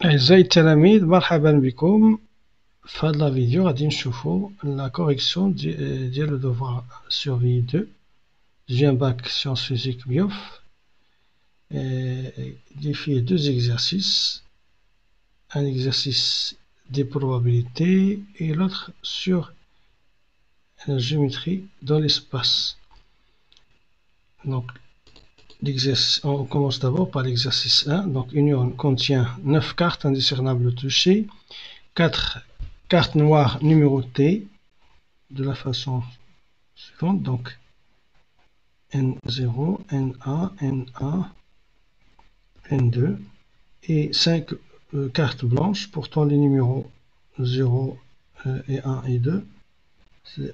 أعزائي التلاميذ، مرحبا بكم. في هاد لا فيديو غادي نشوفو لا كوريكسيون ديال لو دوفوار سورفي 2 deuxième bac sciences physiques biof اللي فيه deux exercices, un exercice des probabilités et l'autre sur la géométrie dans l'espace. Donc on commence d'abord par l'exercice 1. Donc une urne contient 9 cartes indiscernables touchées, 4 cartes noires numérotées de la façon suivante, donc N0, N1, N1, N2, et 5 cartes blanches portant les numéros 0 et 1 et 2,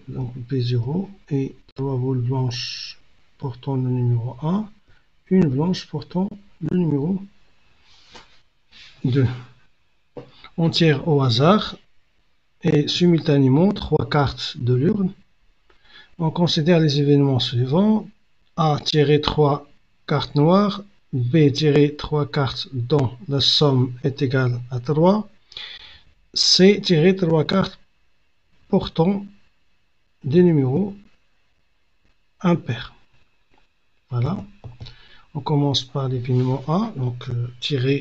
donc P0, et 3 boules blanches portant le numéro 1, une blanche portant le numéro 2. On tire au hasard et simultanément 3 cartes de l'urne. On considère les événements suivants: A tirer 3 cartes noires, B tirer 3 cartes dont la somme est égale à 3, C tirer 3 cartes portant des numéros impairs. Voilà. On commence par l'événement A, donc tirer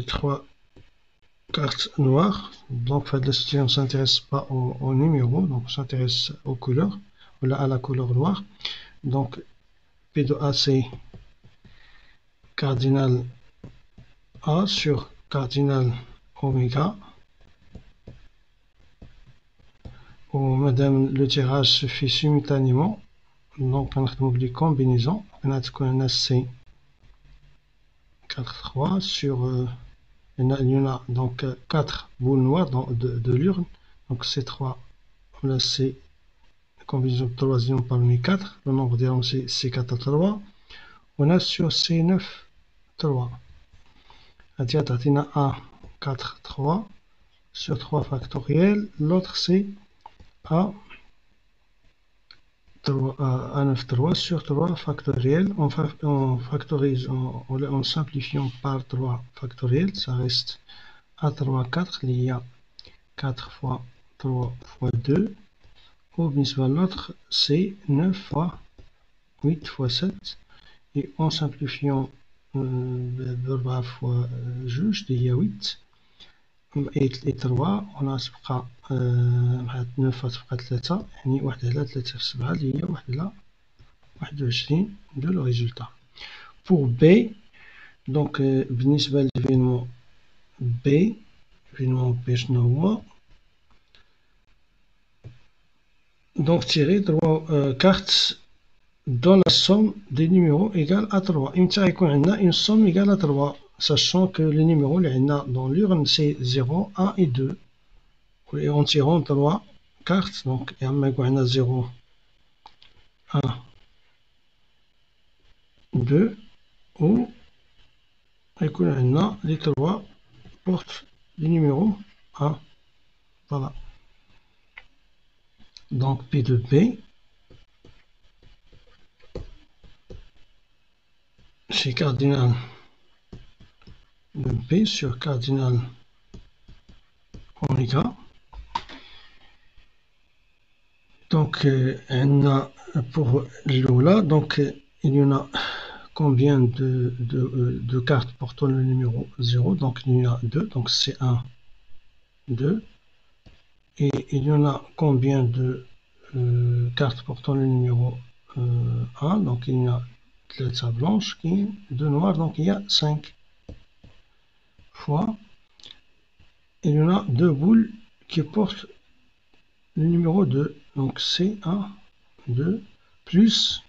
3 cartes noires. Donc on ne s'intéresse pas aux numéros, donc on s'intéresse aux couleurs, à la couleur noire. Donc P de A, c'est cardinal A sur cardinal oméga, où madame le tirage se fait simultanément. Donc on a des combinaisons. On a C 4 3 sur il y en a donc 4 boules noires de l'urne, donc C3, on a C combinaison de troisième parmi 4, le nombre des rangs c'est C4 3, on a sur C9 3. On a A 4 3 sur 3 factoriel, l'autre c'est A 9 3 sur 3 factoriel. On factorise en simplifiant par 3 factoriel, ça reste A3 4, il y a 4 fois 3 fois 2. Ou bien l'autre c'est 9 fois 8 fois 7. Et en simplifiant 4 fois juste, il y a 8. Et 3 on a 9 fois 3 يعني 1 على 3 في 7 اللي هي 1 على 21 de le résultat. Pour B, donc بالنسبة للفينمون B, فينمون B شنو هو؟ Donc tirer 3 cartes dont la somme des numéros égale à 3. Il y a une somme égale à 3, sachant que les numéros dans l'urne c'est 0, 1 et 2. Et en tirant 3 cartes, donc il y a 0, 1, 2, ou les 3 portent les numéros 1. Voilà. Donc P de B, c'est cardinal de P sur cardinal oméga. Donc pour l'Ola, donc il y en a combien de cartes portant le numéro 0? Donc il y en a 2, donc c'est 1, 2. Et il y en a combien de cartes portant le numéro 1? Donc il y a 3 blanches et 2 noires, donc il y a 5 fois. Il y en a 2 boules qui portent le numéro 2, donc c'est 1, 2, plus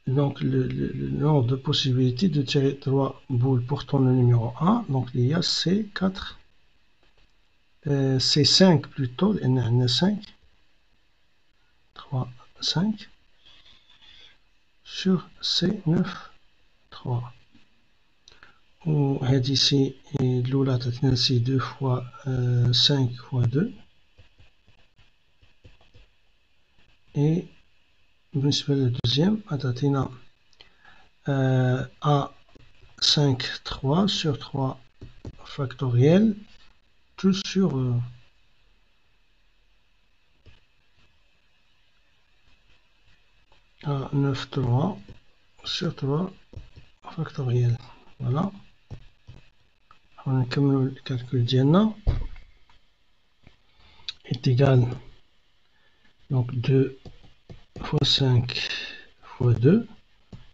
donc le nombre de possibilités de tirer 3 boules portant le numéro 1, donc il y a C4, C5 plutôt, il y en a 5, 3, 5, sur C9, 3. Ou ici, l'oula c'est 2 fois 5 fois 2. Et le deuxième, A 5, 3 sur 3 factoriel, tout sur A9, 3 sur 3 factoriel. Voilà. On comme le calcul d'Iana est égal donc 2 fois 5 fois 2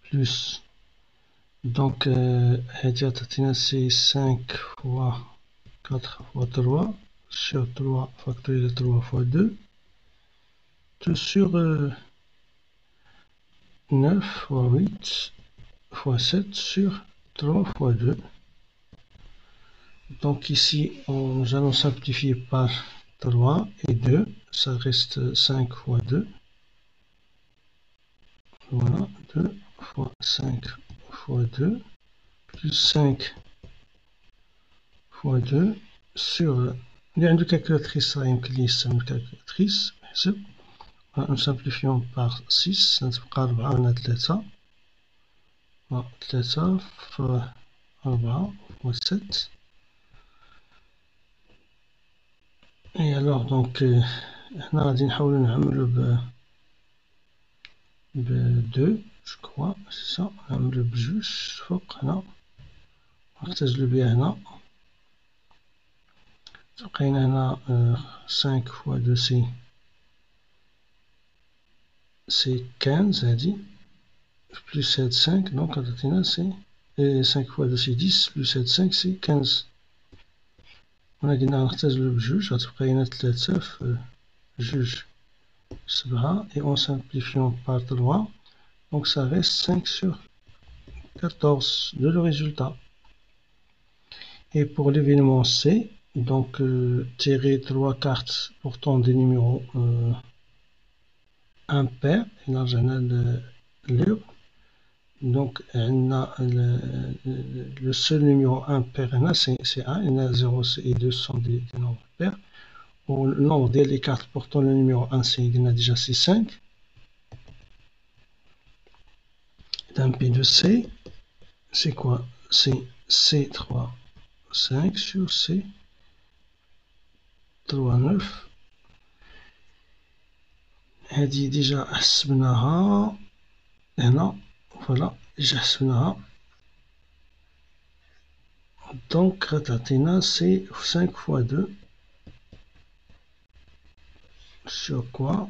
plus donc c'est 5 fois 4 fois 3 sur 3 factoriel 3 fois 2 tout sur 9 fois 8 fois 7 sur 3 fois 2. Donc ici, nous allons simplifier par 3 et 2. Ça reste 5 fois 2. Voilà, 2 fois 5 fois 2 plus 5 fois 2 sur... Il y a une calculatrice, une calculatrice. Nous simplifions par 6. نتبقى 4 هنا 3. 3 fois 4 fois 7. Et alors donc هنا غادي نحاولو نعملو ب 2 je crois c'est ça نعملو بجوج فوق هنا نختزلو بها هنا تبقينا هنا 5 fois 2 c'est 15 هادي plus 7 5 donc عطاتينا c'est 5 fois 2 c'est 10 plus 7 5 c'est 15 هنا قلنا نختزلو بجوج غتبقى لينا 3 في جوج 7 et en simplifiant par 3 donc ça reste 5 sur 14 de le résultat. Et pour l'événement C, donc tirer 3 cartes portant des numéros impairs, donc le seul numéro impair c'est 1, il y a 0 et 2 sont des nombres pairs. Le nombre des cartes portant le numéro 1, il y en a déjà 5. D'un P de C, c'est quoi? C'est C3, 5 sur C, 3, 9. هذه déjà حسبناها هنا فوالا déjà حسبناها donc غتعطينا c'est 5 fois 2 sur quoi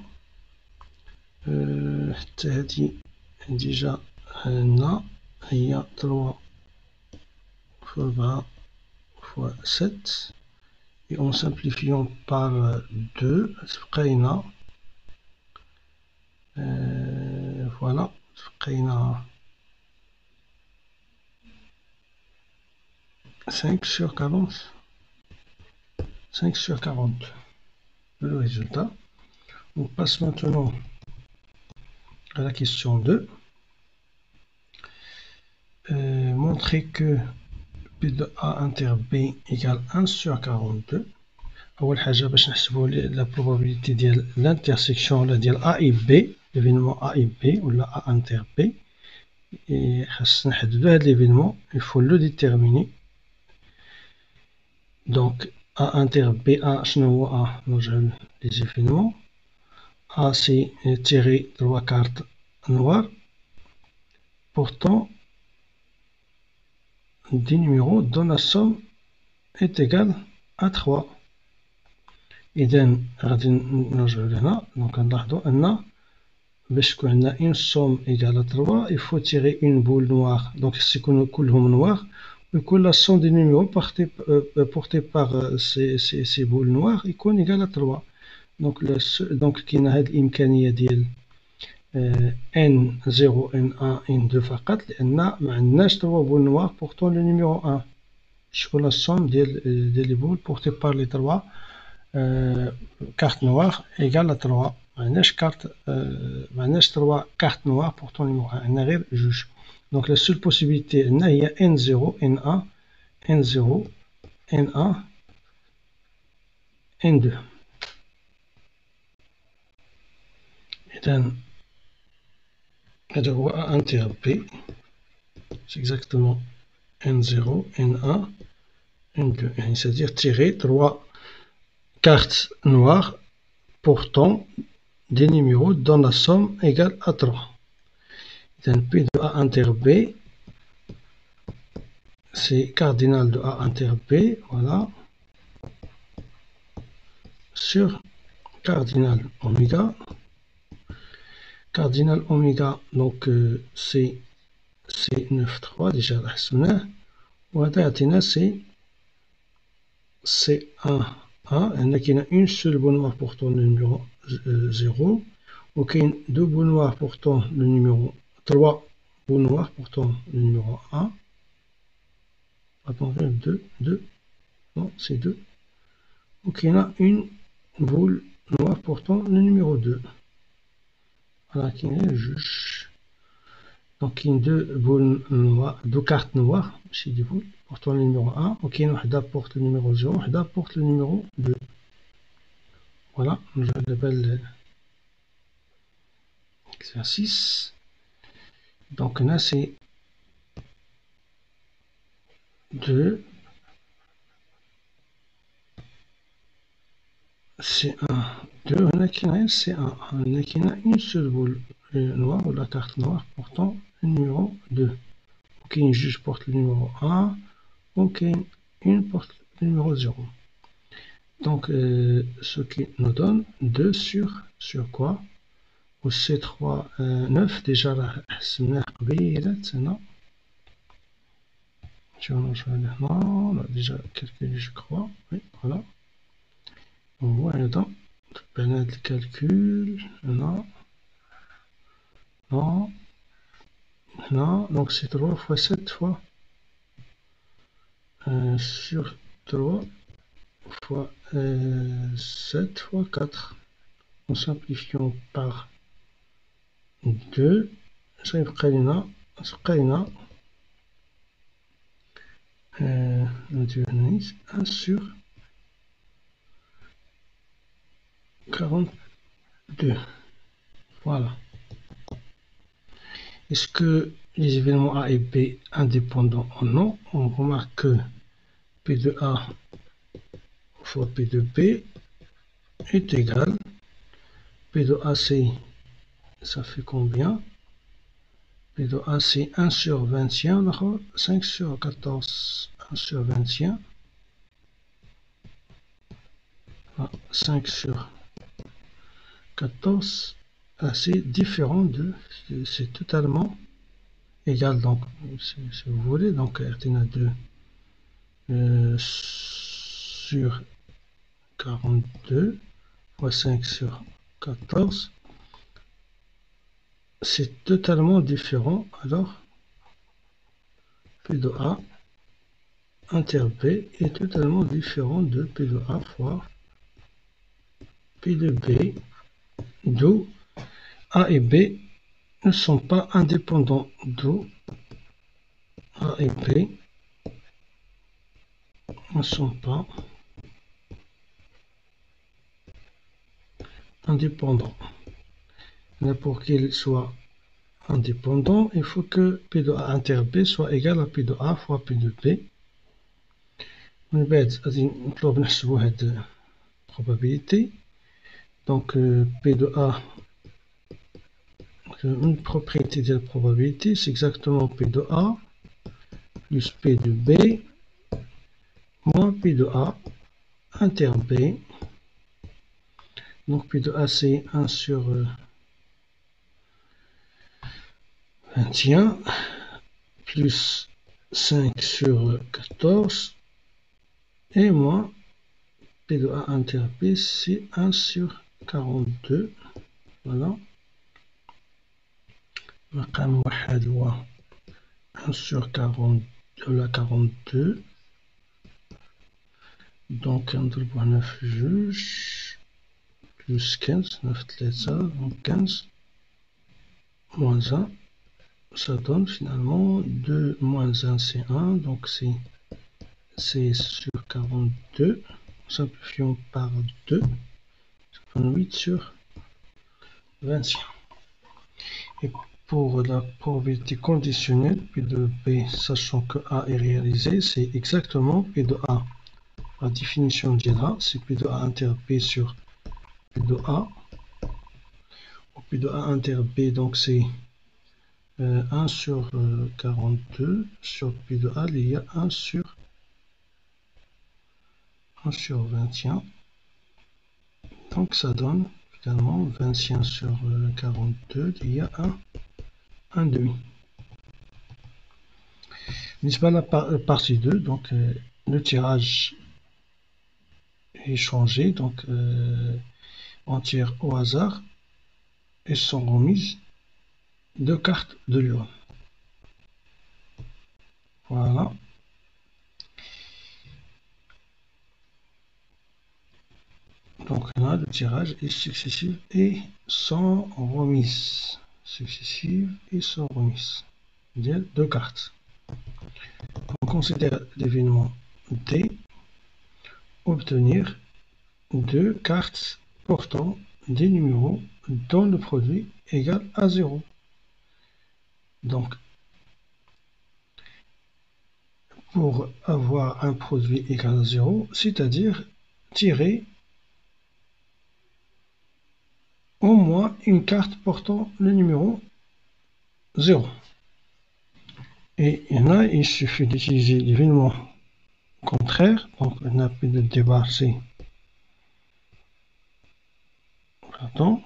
حتى هذه déjà هنا هي 3 fois 4 fois 7 et en simplifiant par 2 تبقى لنا voilà تبقى لنا 5 sur 40 5 sur 40 le résultat. On passe maintenant à la question 2. Montrer que P de A inter B égale 1 sur 42. أول حاجة باش نحسبو la probabilité ديال l'intersection ولا ديال A et B, l'événement A et B ولا A inter B. Et خاص نحددو هاد l'événement, il faut le déterminer. Donc A inter BA شنو هو A؟ نرجعو les événements. A c'est tirer 3 cartes noires portant des numéros dont la somme est égale à 3. إذا غادي نرجعو لهنا دونك نلاحظو أن باش تكون عندنا une somme égale à 3 il faut tirer une boule noire donc يكونو كلهم نوار ويكون la somme des numéros portés par ces boules noires يكون égale à 3 donc كاينة هاد الإمكانية ديال N0 N1 N2 فقط لأن معندناش 3 boules noires portant le numéro 1 شكون la somme ديال les boules portées par les 3 carte noire égale à 3 معناش 3 cartes noires portant le numéro 1 عندنا غير جوج donc la seule possibilité عندنا هي N0 N1 N0 N1 N2 إذا هذا هو A inter B c'est exactement N0, N1, N2. C'est-à-dire tirer 3 cartes noires portant des numéros dont la somme égale à 3. Donc P de A inter B, c'est cardinal de A inter B, voilà, sur cardinal oméga. Cardinal oméga, donc c'est 9,3 déjà là, وهذا c'est C1A. Il y a une seule boule noire portant le numéro 0. Ok, deux boules noires portant le numéro 3 boules noires portant le numéro 1. Attendez, 2. Non, c'est 2. Ok, il y a une boule noire portant le numéro 2. Voilà, qui est le juge. Donc, il y a deux boules noires, deux cartes noires, c'est des boules, portant le numéro 1. Ok, une porte le numéro 0, une porte le numéro 2. Voilà, je l'appelle exercice. Donc là, c'est 2, c'est 1, 2, on a qui c'est 1. On a qui a une seule boule noire ou la carte noire portant le numéro 2. Ok, une juge porte le numéro 1. Ok, une porte le numéro 0. Donc, ce qui nous donne 2 sur quoi? Ou C3, 9, déjà là, c'est non? Non, on a déjà calculé, je crois. Oui, voilà. On voit là-dedans. Le calcul. Non. Non. Non. Donc c'est 3 fois 7 fois. Sur 3 fois 7 fois 4. En simplifiant par 2. Ça y est, 1 sur 42. Voilà. Est-ce que les événements A et B indépendants ou non? On remarque que P de A fois P de B est égal. P de AC, ça fait combien? P de AC 1 sur 21, 5 sur 14, 1 sur 21. 5 sur 14, c'est différent de, c'est totalement égal. Donc, si vous voulez, donc RTNA 2 sur 42 fois 5 sur 14, c'est totalement différent. Alors, P de A inter B est totalement différent de P de A fois P de B, d'où A et B ne sont pas indépendants, d'où A et B ne sont pas indépendants. Mais pour qu'ils soient indépendants, il faut que P de A inter B soit égal à P de A fois P de B. من بعد غادي نطلب نحسبو هاد probabilité. Donc P de A, une propriété de la probabilité, c'est exactement P de A plus P de B moins P de A inter B. Donc P de A c'est 1 sur 21 plus 5 sur 14 et moins P de A inter B c'est 1 sur 42. Voilà. رقم واحد هو 1 sur 42. Donc نضربو هنا في جوج plus 15, 9 3, donc 15 moins 1, ça donne finalement 2 moins 1 c'est 1, donc c'est sur 42, simplifions par 2, ça donne 8 sur 21. Et pour la probabilité conditionnelle P de B, sachant que A est réalisé, c'est exactement P de A. La définition d'IA, c'est P de A inter B sur P de A. P de A inter B, donc c'est 1 sur 42 sur P de A, il y a 1 sur 21. Donc ça donne finalement 21 sur 42, il y a 1 demi. N'est-ce pas la partie 2, donc le tirage est changé, donc on tire au hasard et sont remises 2 cartes de Lyon. Voilà. Donc là, le tirage est successif et sans remise. Successive et sans remise. C'est-à-dire 2 cartes. On considère l'événement D, obtenir 2 cartes portant des numéros dont le produit égale à 0. Donc, pour avoir un produit égal à 0, c'est-à-dire tirer au moins une carte portant le numéro 0. Et là, il suffit d'utiliser l'événement contraire. Donc, on a plus de débat, c'est attends.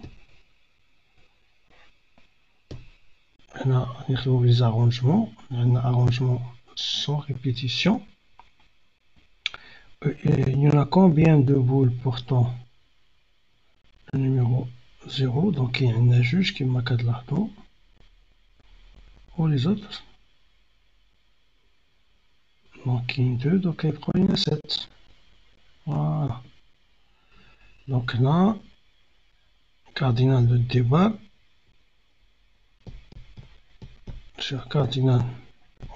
On retrouve les arrangements. Un arrangement sans répétition. Il y en a combien de boules portant le numéro 0? Donc, il y a un juge qui m'a de l'ardo. Pour les autres. Donc, il y a 2, donc il prend une 7. Voilà. Donc là, cardinal de débat sur cardinal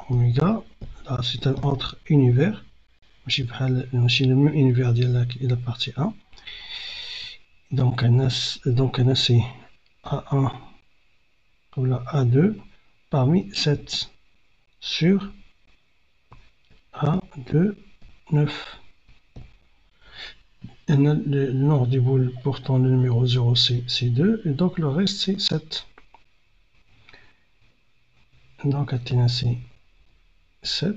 oméga. Là, c'est un autre univers. C'est le même univers de la partie 1. Donc, c'est A1 ou la A2 parmi 7 sur A2, 9. Et le nombre des boules portant le numéro 0, c'est 2. Et donc, le reste, c'est 7. Donc, Athéna, c'est 7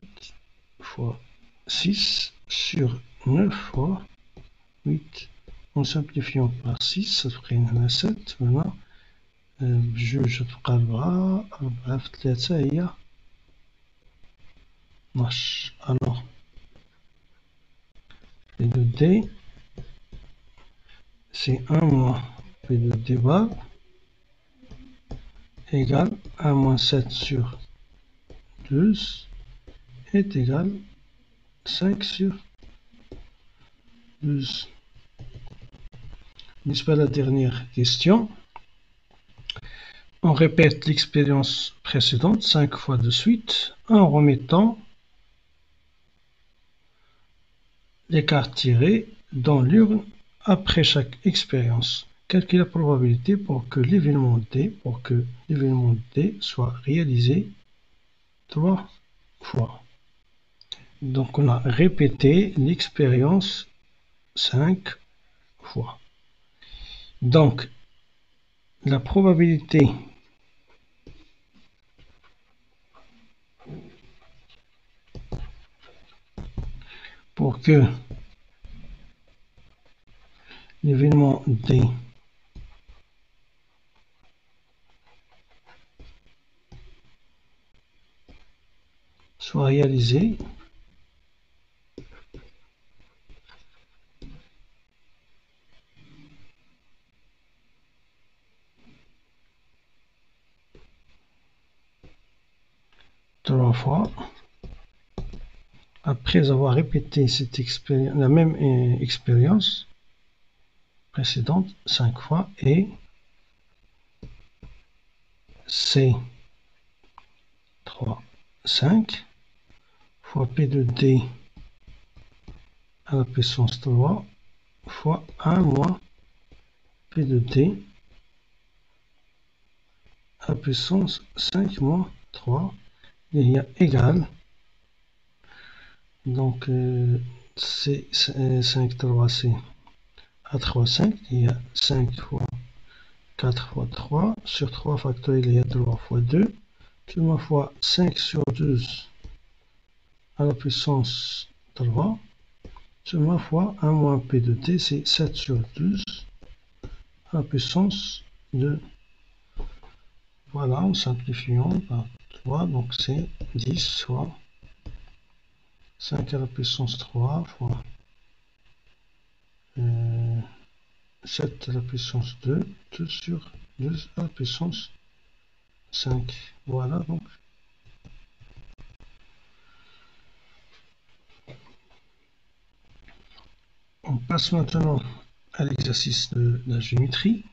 fois 6 sur 9 fois 8. En simplifiant par 6, ça ferait une 7. Maintenant, جوج تبقى 4 4 في 3 هي 12. Alors, P de D, c'est 1 moins P de D bar égale 1 moins 7 sur 12 est égal 5 sur 12. N'est-ce pas la dernière question? On répète l'expérience précédente 5 fois de suite en remettant les cartes tirées dans l'urne après chaque expérience. Calculez la probabilité pour que l'événement D soit réalisé 3 fois. Donc on a répété l'expérience 5 fois. Donc la probabilité pour que l'événement D soit réalisé trois fois. Après avoir répété la même expérience précédente 5 fois et C 3 5 fois P de D à la puissance 3 fois 1 moins P de D à la puissance 5 moins 3. Il y a égal. Donc, c'est 5, 3, c'est à 3, 5. Il y a 5 fois 4 fois 3. Sur 3 factoriel, il y a 3 fois 2. Tout fois 5 sur 12 à la puissance 3. Tout fois 1 moins P de T, c'est 7 sur 12 à la puissance 2. Voilà, en simplifiant par 3, donc c'est 10 soit 5 à la puissance 3 fois 7 à la puissance 2, 2 sur 12 à la puissance 5. Voilà donc. On passe maintenant à l'exercice de la géométrie.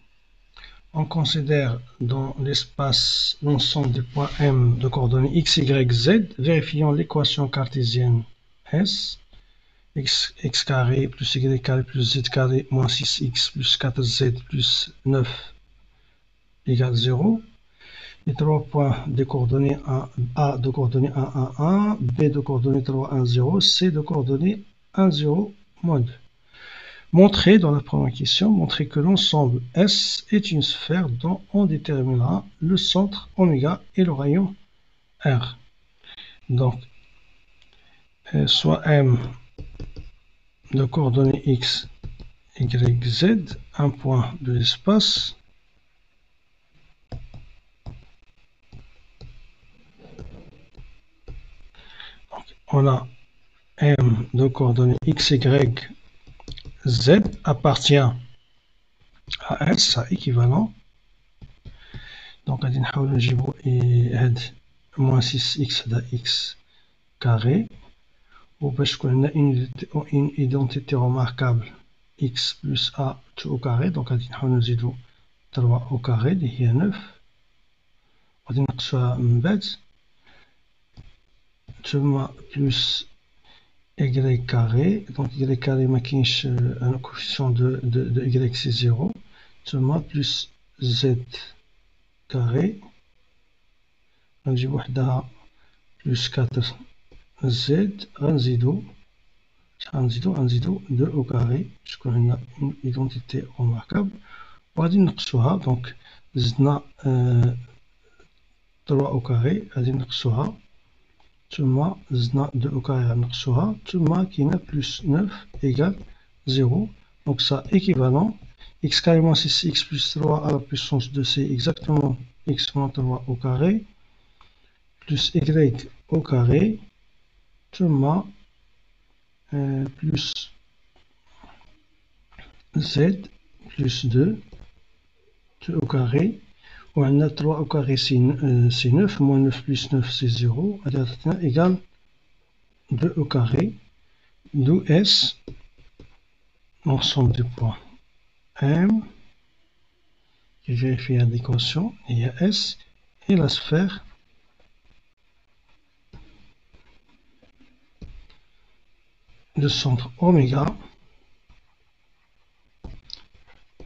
On considère dans l'espace l'ensemble des points M de coordonnées x, y, z, vérifiant l'équation cartésienne S. X carré plus y carré plus z carré moins 6x plus 4z plus 9 égale 0. Les trois points de coordonnées A de coordonnées 1, 1, 1, B de coordonnées 3, 1, 0, C de coordonnées 1, 0, moins 2. Montrer, dans la première question, montrer que l'ensemble S est une sphère dont on déterminera le centre oméga et le rayon R. Donc, soit M de coordonnées X, Y, Z, un point de l'espace. On a M de coordonnées X, Y, Z appartient à S, à équivalent. Donc, on va نجيبو moins 6x de x carré. Ou parce qu'on a une identité remarquable x plus a tout au carré. Donc, on va 3 au carré, il y a 9. On va نقصوها من بعد. ثم plus y carré. Donc, y carré ما كاينش un coefficient de y c'est 0. ثم plus z carré. غنجيب وحدها plus 4 z غنزيدو 2 au carré شكون عندنا une identité remarquable وغادي نقصوها دونك زدنا 3 au carré غادي نقصوها ثم زدنا 2 au carré غنقصوها ثم كاينه plus 9 égale 0 donc ça équivalent x carré moins 6x plus 3 à la puissance 2 c'est exactement x moins 3 au carré plus y au carré ثم plus z plus 2 au carré. On a 3 au carré c'est 9, moins 9 plus 9 c'est 0, égale 2 au carré, d'où S, l'ensemble des points M, qui vérifie l'adéquation, il y a S, et la sphère de centre oméga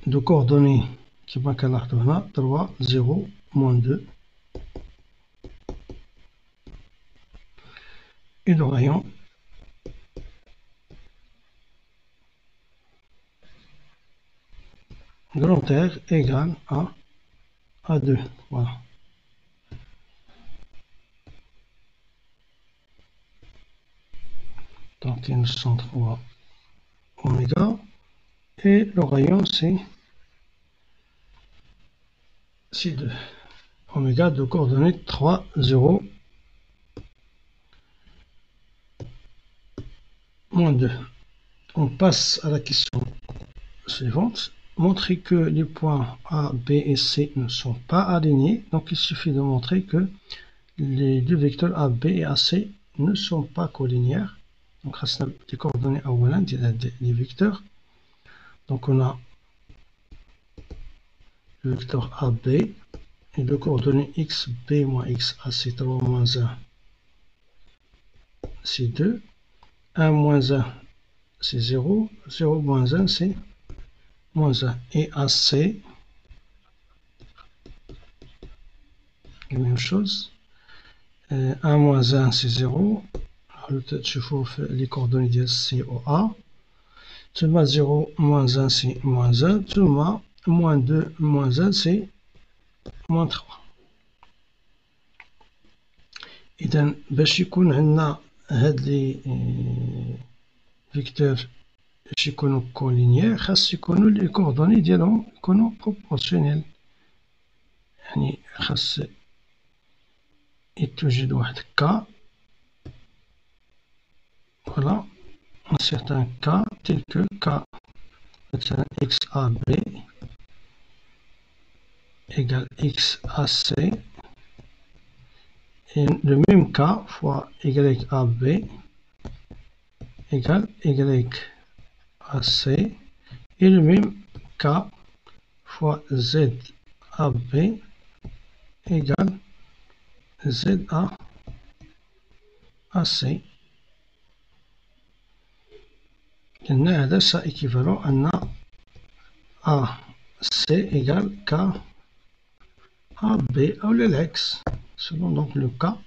de coordonnées qui manque à l'orthographe 3, 0, moins 2 et le rayon grand R égale à 2. Voilà. Donc, il y a le centre oméga et le rayon c'est 2. Oméga de coordonnées 3, 0, moins 2. On passe à la question suivante. Montrer que les points A, B et C ne sont pas alignés. Donc il suffit de montrer que les deux vecteurs A, B et AC ne sont pas collinéaires. Donc les coordonnées A des vecteurs. Donc on a le vecteur AB et le coordonnées x, B moins x, AC 3 moins 1, c'est 2. 1 moins 1, c'est 0. 0 moins 1, c'est moins 1. Et AC la même chose. 1 moins 1 c'est 0. تشوفوا les coordonnées ديال C و A. ثم 0 moins 1 c'est moins 1. ثم moins 2 moins 1 c'est moins 3. إذا باش يكون عندنا هاد لي فيكتور باش يكونوا كولينيير خاص يكونوا لي كوردوني ديالهم يكونوا بروبورسيونيل، يعني خاص يتوجد واحد كا فوالا un certain cas tel que K مثلا XAB égale XAC et le même cas fois YAB égale YAC et le même cas fois ZAB égale ZAC. لأن هذا ça équivalent أن AC égale KAB أو العكس selon donc le cas.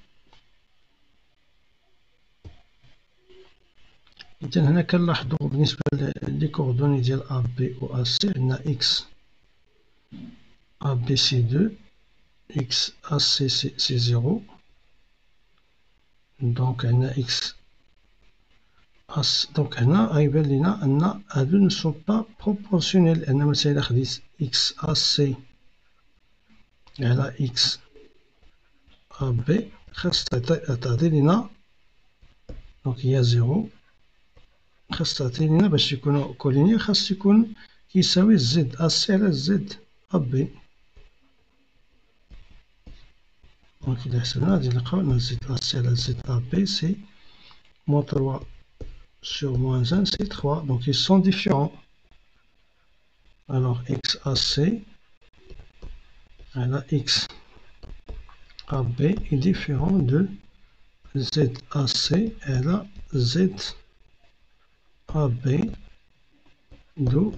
إذا هنا كنلاحظوا بالنسبة لي كوردوني ديال AB و AC عندنا X AB c'est 2 X AC c'est 0 donc عندنا X donc هنا غيبان لينا أن هادو ne sont pas proportionnels، لأن مثلا إلا خديت X AC على X AB خاص تعطي لينا دونك هي 0 خاص تعطي لينا باش يكونو كولينيير خاص يكون كيساوي زد AC على زد AB. دونك إلا حسبنا غادي نلقاو أن زد AC على زد AB c'est moins 3 sur moins 1 c'est 3, donc ils sont différents. Alors XAC X AB est différent de ZAC et la ZAB, d'où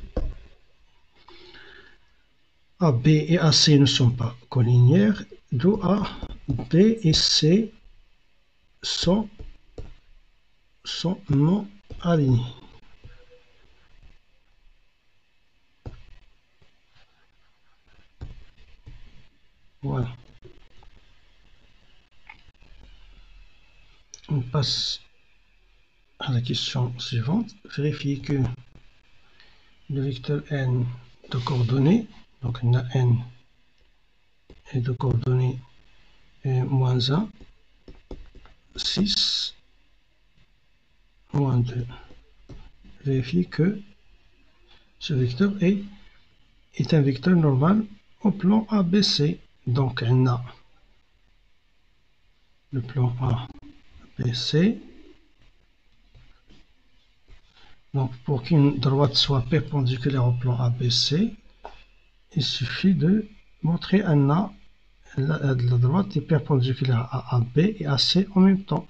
AB et AC ne sont pas collinéaires, d'où A, B et C sont non alignés. Voilà. On passe à la question suivante. Vérifiez que le vecteur n de coordonnées, donc on a n est de coordonnées moins 1, 6, moins 2. Vérifiez que ce vecteur est un vecteur normal au plan ABC. Donc on a le plan ABC. Donc pour qu'une droite soit perpendiculaire au plan ABC, il suffit de montrer la droite est perpendiculaire à AB et à C en même temps.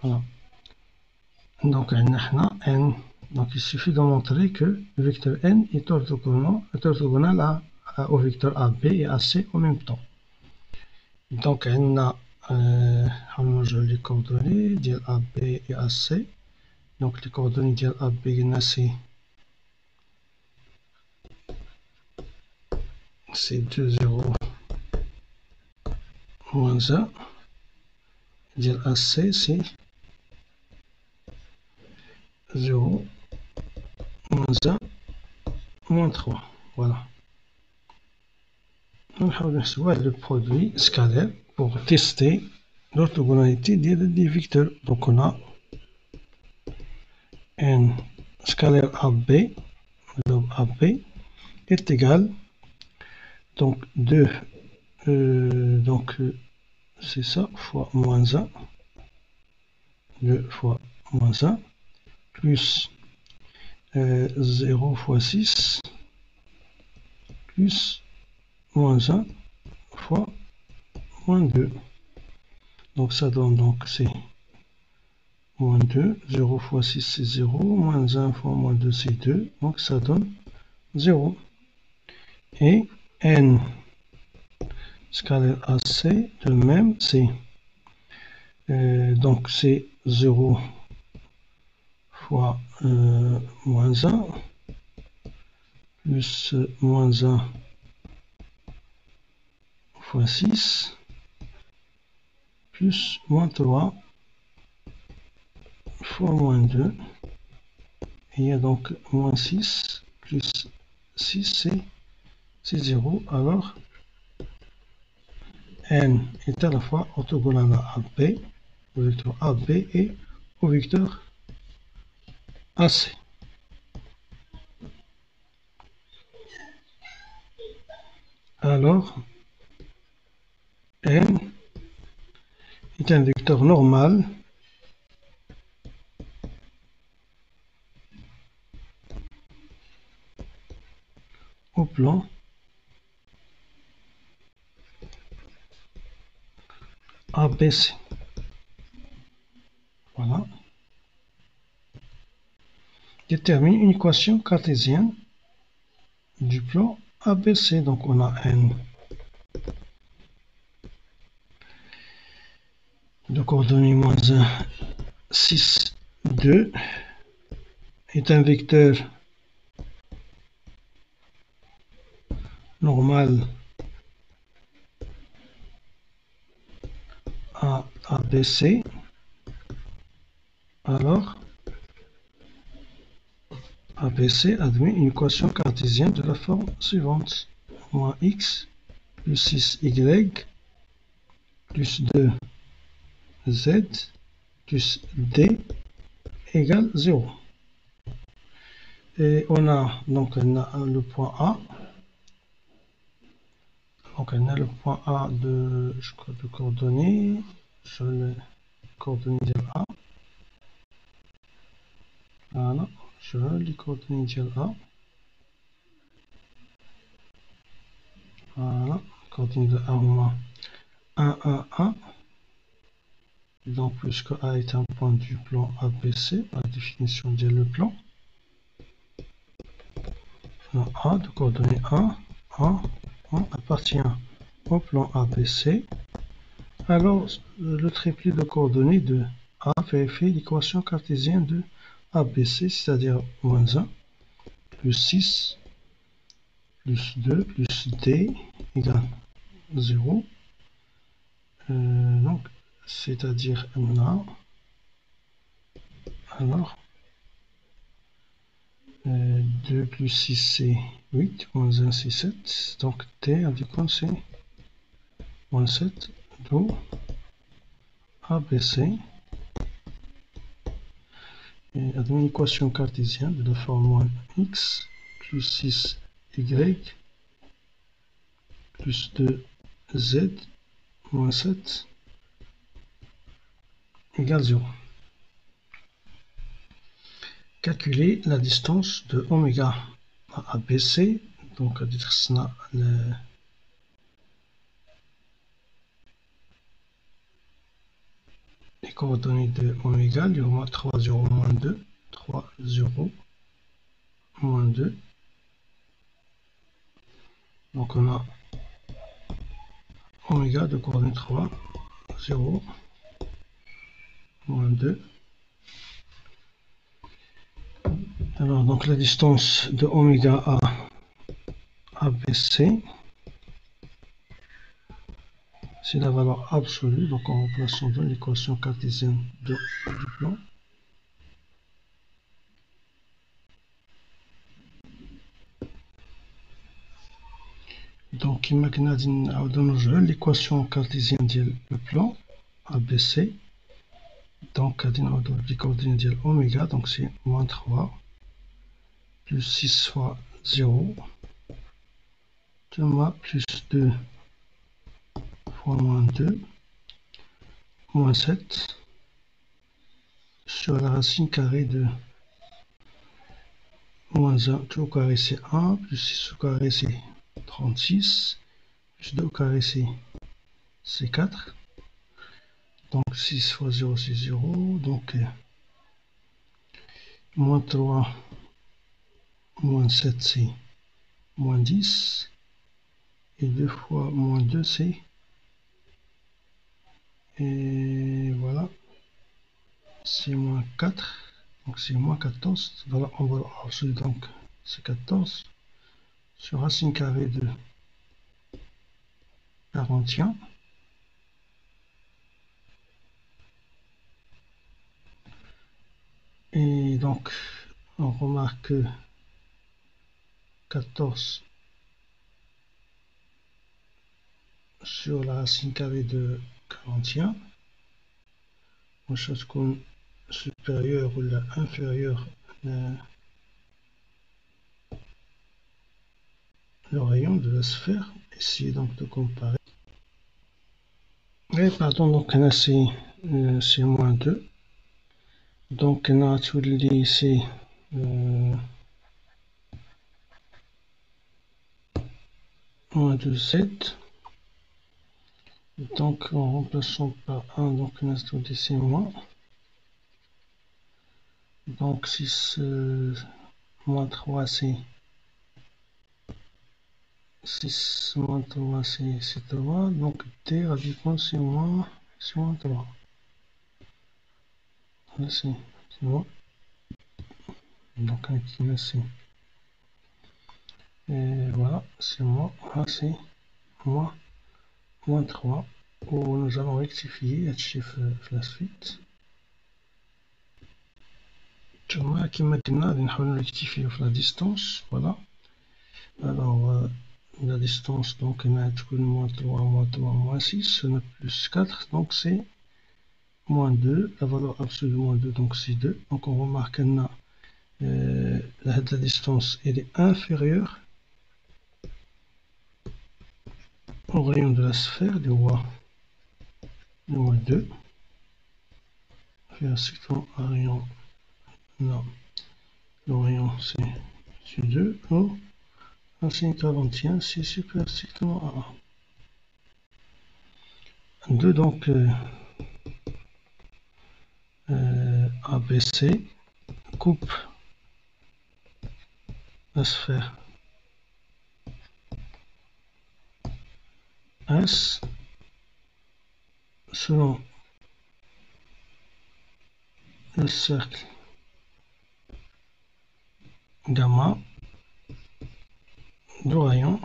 Voilà. Donc n, donc il suffit de montrer que le vecteur n est orthogonal au vecteur AB et AC en même temps. Donc on a les coordonnées de AB et AC. Donc les coordonnées de AB et AC c'est 2, 0, moins 1. De AC c'est 0, moins 1, moins 3. Voilà. On va le produit scalaire pour tester l'orthogonalité des vecteurs. Donc on a n scalaire AB, donc AB est égal donc 2 donc c'est ça fois moins 1, 2 fois moins 1 plus 0 fois 6 plus moins 1 fois moins 2. Donc ça donne donc c'est moins 2, 0 fois 6 c'est 0, moins 1 fois moins 2 c'est 2, donc ça donne 0. Et n scalaire AC, de même, c'est donc c'est 0 fois moins 1, plus moins 1 fois 6, plus moins 3 fois moins 2. Et il y a donc moins 6 plus 6, c'est 0. Alors, n est à la fois orthogonal à AB, au vecteur AB et au vecteur AC. Alors, n est un vecteur normal au plan ABC. Voilà. Détermine une équation cartésienne du plan ABC. Donc on a n de coordonnées moins 1, 6, 2 est un vecteur normal à ABC. Alors, ABC admet une équation cartésienne de la forme suivante. Moins x plus 6y plus 2z plus d égale 0. Et on a donc le point A. Donc on a le point A de coordonnées. Je les coordonnées de A. Voilà. Je les coordonnées de A. Voilà. Coordonnées de A, on a 1, 1, 1. Donc, puisque A est un point du plan ABC, par définition de le plan, A de coordonnées 1, 1, 1 appartient au plan ABC. Alors, le triplet de coordonnées de A vérifie l'équation cartésienne de ABC, c'est-à-dire moins 1, plus 6, plus 2, plus D égale 0. Donc, c'est-à-dire on a, alors, 2 plus 6 c'est 8, moins 1 c'est 7, donc T indiquant c'est moins 7, d'où ABC et admet une équation cartésienne de la forme moins x plus 6y plus 2z moins 7 égale 0. Calculer la distance de oméga à ABC, donc à titre les coordonnées de oméga, il y aura 3, 0, moins 2, 3, 0, moins 2. Donc on a oméga de coordonnées 3, 0, moins 2. Alors donc la distance de oméga à ABC, c'est la valeur absolue, donc en remplaçant dans l'équation cartésienne du plan. Donc imaginons l'équation cartésienne du plan ABC. Donc les coordonnées de oméga, donc c'est moins 3 plus 6 fois 0 plus 2 fois moins 2 moins 7 sur la racine carrée de moins 1, tout au carré c'est 1, plus 6 au carré c'est 36, plus 2 au carré c'est 4. Donc 6 fois 0 c'est 0, donc moins 3, moins 7, c'est moins 10. Et 2 fois moins 2, c'est... Et voilà, c'est moins 4. Donc c'est moins 14. Voilà, on va absolu, donc c'est 14. Sur racine carrée de 41. Et donc, on remarque que 14 sur la racine carrée de 41, une chose comme supérieure ou inférieure le rayon de la sphère. Essayez donc de comparer. Et pardon, donc là c'est moins 2. Donc on a tout ici moins 2z. Donc en remplaçant par 1, donc on a tout ici moins. Donc 6 moins 3 c'est 6 moins 3 c'est 3. Donc t radical c'est moins 3. Là c'est moins. Donc un qui me c'est. Et voilà, c'est moins. Là c'est moins 3. Où nous allons rectifier le chiffre la suite. ثم كما قلنا غادي نحاولو نريكتيفيو في لا ديستونس. فوالا alors la distance donc on a moins 3 moins 3 moins 6 on a plus 4 donc c'est moins 2. La valeur absolue de moins 2 donc c'est 2. Donc on remarque qu'on a la distance elle est inférieure au rayon de la sphère du roi de moins 2. Faire strictement un rayon, non, le rayon c'est 2. Oh, racine 41 c'est super strictement à 1. 2 donc ABC coupe la sphère S selon le cercle gamma du rayon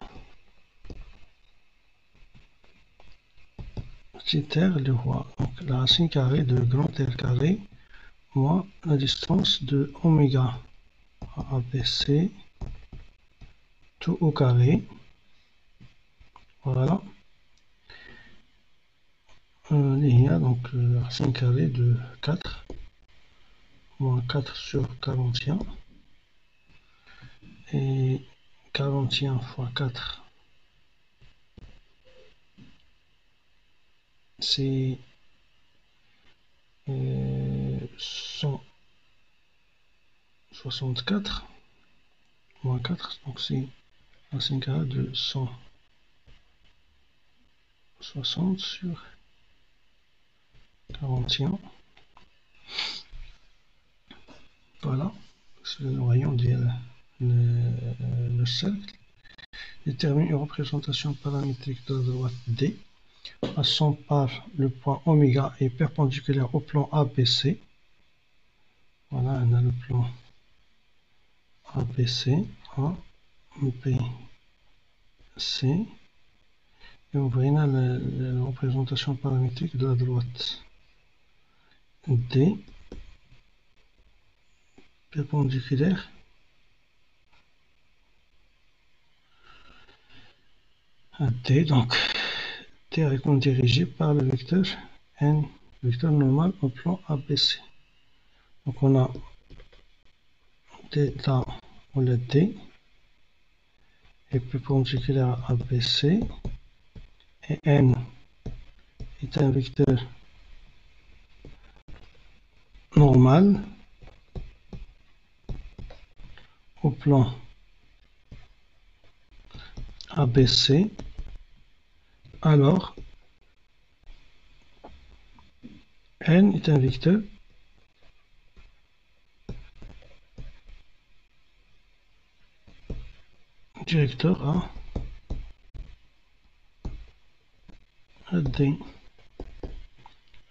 petit r du roi. Donc la racine carrée de grand R carré moins la distance de oméga ABC tout au carré. Voilà. Il y a donc la racine carrée de 4 moins 4 sur 41 et 41 fois 4 c'est 164 moins 4 donc c'est racine carrée de 160 sur 41. Voilà, c'est le rayon de le cercle. Détermine une représentation paramétrique de la droite D. Passant par le point oméga est perpendiculaire au plan ABC. Voilà, on a le plan ABC, A, B, C. Et on voit là la représentation paramétrique de la droite D, perpendiculaire à D. Donc, T est dirigé par le vecteur N, vecteur normal au plan ABC. Donc, on a là, on a D est perpendiculaire à ABC et N est un vecteur normal au plan ABC. Alors N est un vecteur directeur à D.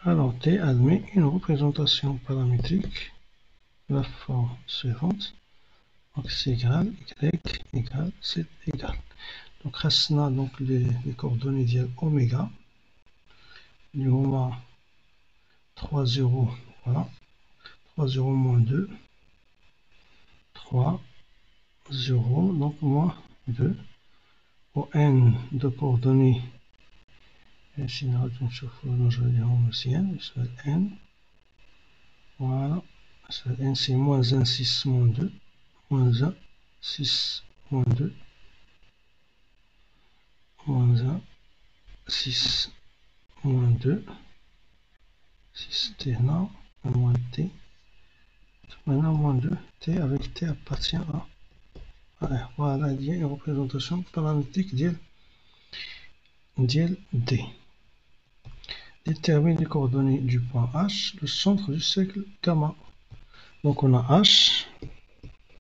Alors D admet une représentation paramétrique de la forme suivante. Donc c'est égal y égale z égal. Donc restna donc les coordonnées ديال oméga اللي هما 3 0 voilà 3 0 moins 2 3 0 donc moins 2 au n de coordonnées ici نشوفوا نجريهم مزيان يساوي n voilà n c'est moins 1 6 moins 2 moins 1 6 moins 2 moins 1 6 moins 2 6 t là moins t maintenant moins 2 t avec t appartient à R. Voilà, il y a une représentation paramétrique d'IL D. Détermine les coordonnées du point H, le centre du cercle gamma. Donc on a H,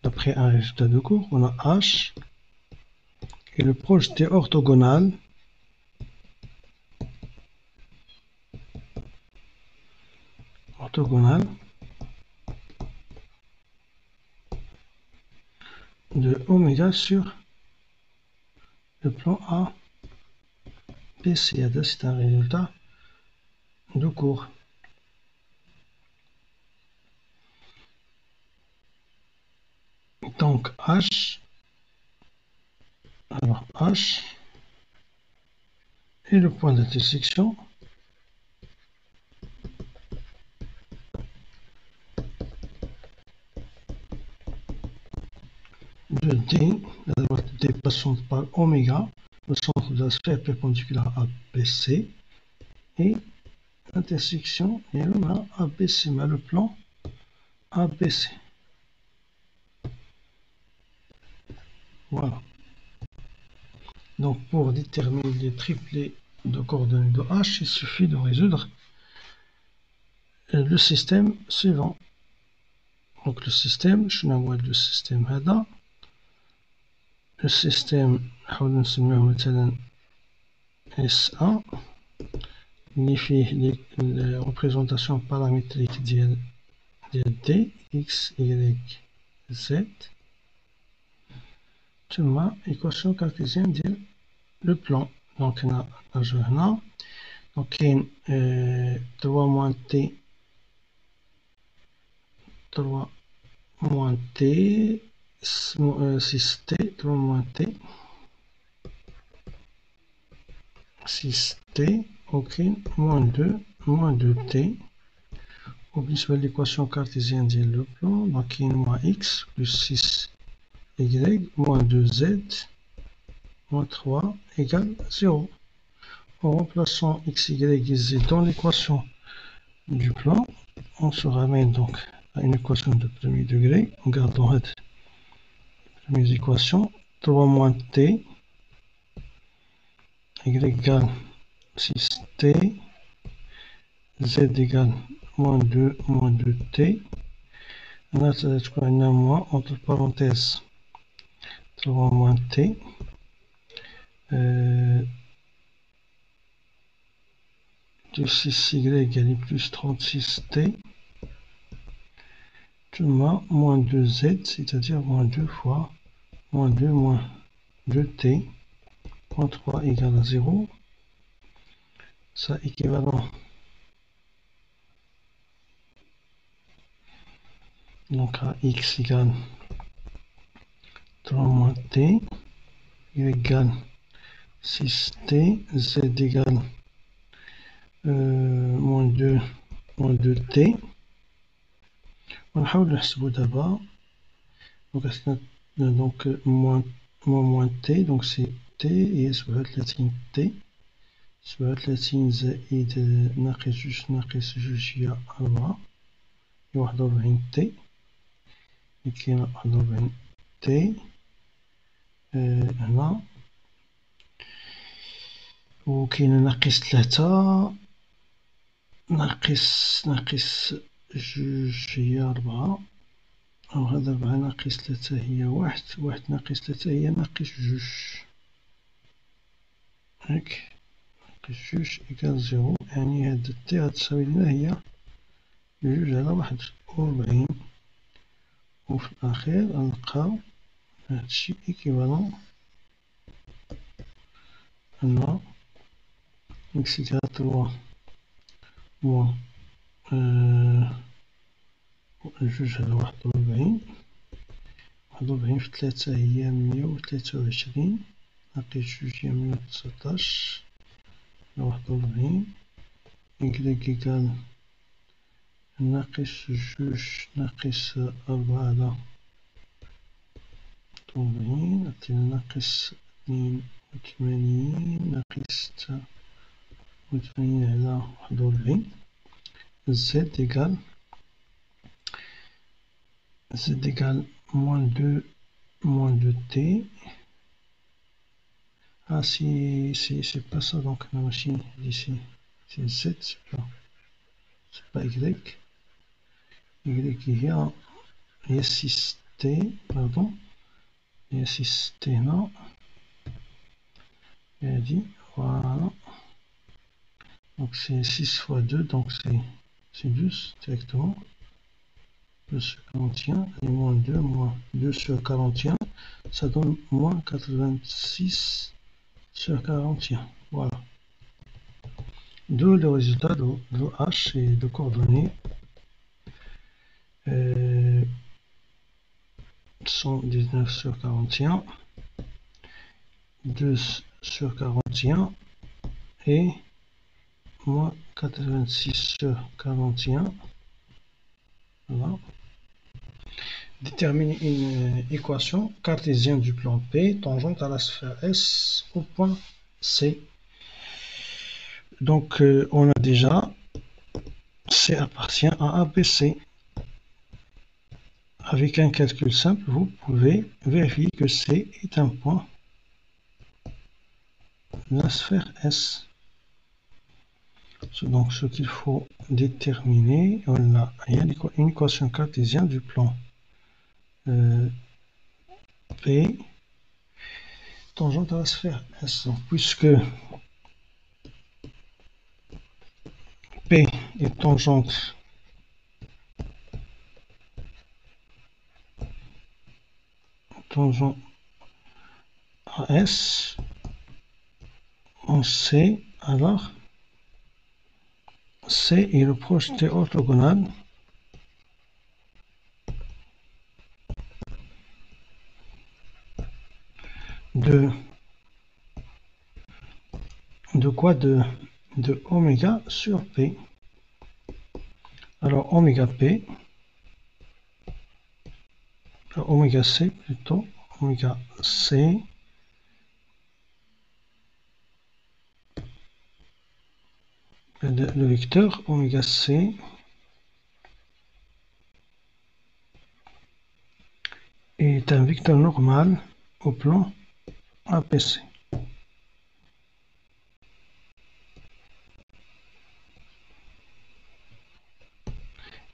d'après un résultat de cours, on a H et le projeté orthogonal de oméga sur le plan A, B, C. C'est un résultat de cours. Donc H, alors H est le point d'intersection de D, la droite D passant par oméga, le centre de la sphère perpendiculaire à BC, et l'intersection est là ABC, mais le plan ABC. Voilà. Donc pour déterminer les triplés de coordonnées de H, il suffit de résoudre le système suivant. Donc le système, je n'envoie le système هذا. Le système نحاول نسميه مثلا SA اللي فيه les représentations paramétriques ديال D X Y Z ثم équation cartésienne ديال le plan. Donc on a هنا donc كاين 3 moins T 3 moins T 6T 3 moins T 6T ok moins 2T وبالنسبة l'équation cartésienne ديال le plan donc كاين moins X plus 6Y moins 2Z moins 3 égale 0. En remplaçant X, Y et Z dans l'équation du plan, on se ramène donc à une équation de premier degré en gardant les premières équations. 3 moins T, Y égale 6T, Z égale moins 2T. On a moins entre parenthèses 3 moins T. De 6Y égale plus 36T. Moins 2Z, c'est-à-dire moins 2 fois moins 2 moins 2T, moins 3 égale à 0. Ça équivalent. Donc à X égale 3 moins T, Y égale 6T, Z égale moins 2T. On va نحسبو دابا. Donc moins T, donc c'est T et 37T. 37 زائد ناقص جوج هي 4 هي 41 T. كاين 41 T هنا وكاين ناقص 3 ناقص جوج هي 4 وهذا 4 ناقص 3 هي 1 1 ناقص 3 هي ناقص 2 هاك ناقص 2 إيكال 0 يعني هاد تي غتساوي لنا هي 2/41 وفي الأخير غنلقاو هادشي إيكيفالون أن إكس إيكال 3 موان 2/41 41 في 3 هي 123 ناقص 2 هي 119 41 إكريك إيكال ناقص 2 ناقص 4 على 40 عطينا ناقص 82 ناقص 86 على 41 زد إيكال moins 2t. Ah, si c'est pas ça, donc la machine ici, c'est z, c'est pas y. Y il y a 6t, pardon. Il y a 6t là. Il a dit, voilà. Donc c'est 6 fois 2, donc c'est 12 directement. 2 sur 41 et moins 2, moins 2 sur 41, ça donne moins 86 sur 41. Voilà. D'où le résultat de H et de coordonnées 119 sur 41, 2 sur 41 et moins 86 sur 41. Voilà. Déterminer une équation cartésienne du plan P tangente à la sphère S au point C. Donc on a déjà C appartient à ABC. Avec un calcul simple, vous pouvez vérifier que C est un point de la sphère S. Donc ce qu'il faut déterminer, voilà, il y a une équation cartésienne du plan P tangente à la sphère S. Donc, puisque P est tangente à S, on sait alors C est le projeté orthogonal de quoi de oméga sur P. Alors oméga P, oméga C plutôt, oméga C le vecteur oméga C est un vecteur normal au plan APC.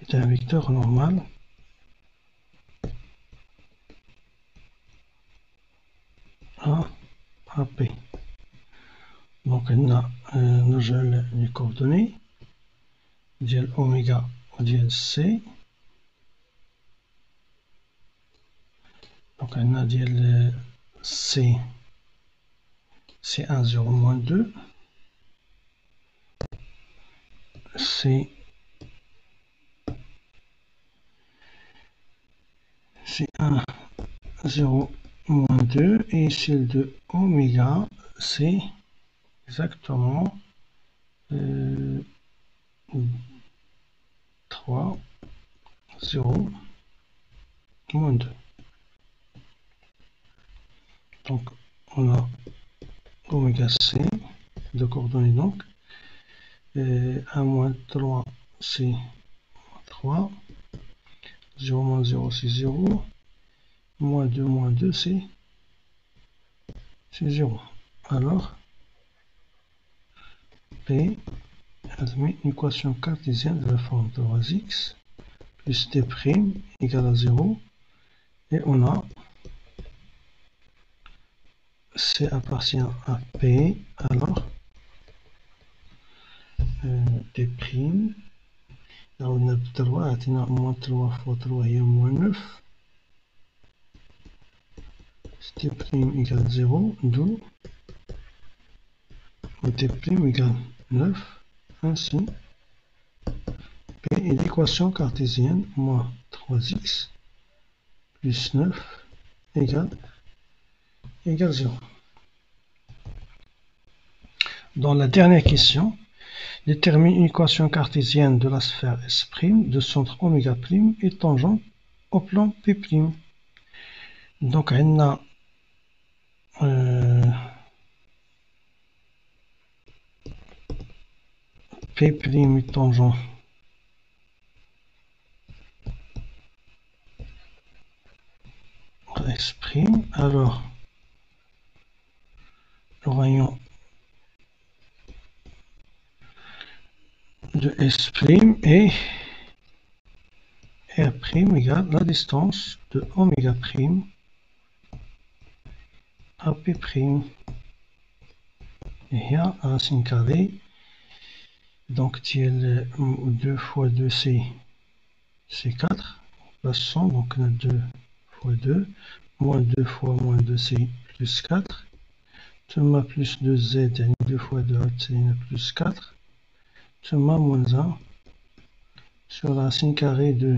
Est un vecteur normal à AP. Donc on a les coordonnées ديال اوميغا وديال سي. دونك عندنا ديال سي سي 1 0 moins 2 c'est 1 0 moins 2 et celle de oméga c'est exactement 3 0 moins 2. Donc on a oméga c de coordonnées donc 1 moins 3 c'est 3, 0 moins 0 c'est 0, moins 2 c'est 0. Alors P admet une équation cartésienne de la forme de rho x plus t' égale à 0. Et on a C appartient à P, alors t'. Là on a 3, moins 3 fois 3, il y a moins 9. T' égale 0, d'où t' égale 9. Ainsi, P est l'équation cartésienne, moins 3x plus 9 égale 0. Dans la dernière question, détermine une équation cartésienne de la sphère S' de centre oméga' et tangente au plan P'. Donc, on a P' est tangent à S'. Alors, le rayon de S' est R' égale la distance de oméga' à P'. Et il y a un racine carrée. Donc, 2 fois 2, c'est 4. Passons, donc 2 fois 2. Moins 2 fois moins 2, c'est plus 4. Tma plus 2z, 2 fois 2, c'est plus 4. Tma moins 1 sur la racine carrée de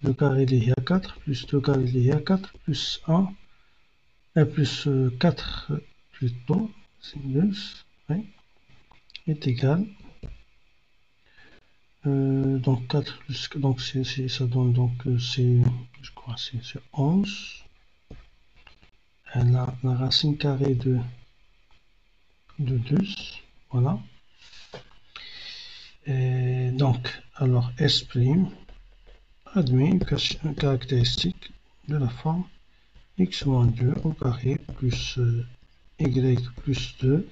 2 carré lié à 4 plus 2 carré lié à 4 plus 1 plus 4 plutôt, c'est 2, oui, est égal. Donc 4 plus, donc ça donne donc c'est, je crois c'est 11. La racine carrée de 2, voilà. Et donc, alors S' admet une caractéristique de la forme x moins 2 au carré plus y plus 2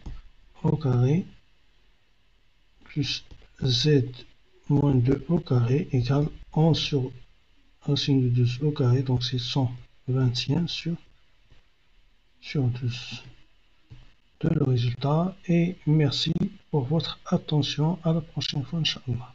au carré plus z moins 2 au carré égale 11 sur racine de 2 au carré, donc c'est 120 sur 12 de le résultat. Et merci pour votre attention. À la prochaine fois, Inch'Allah.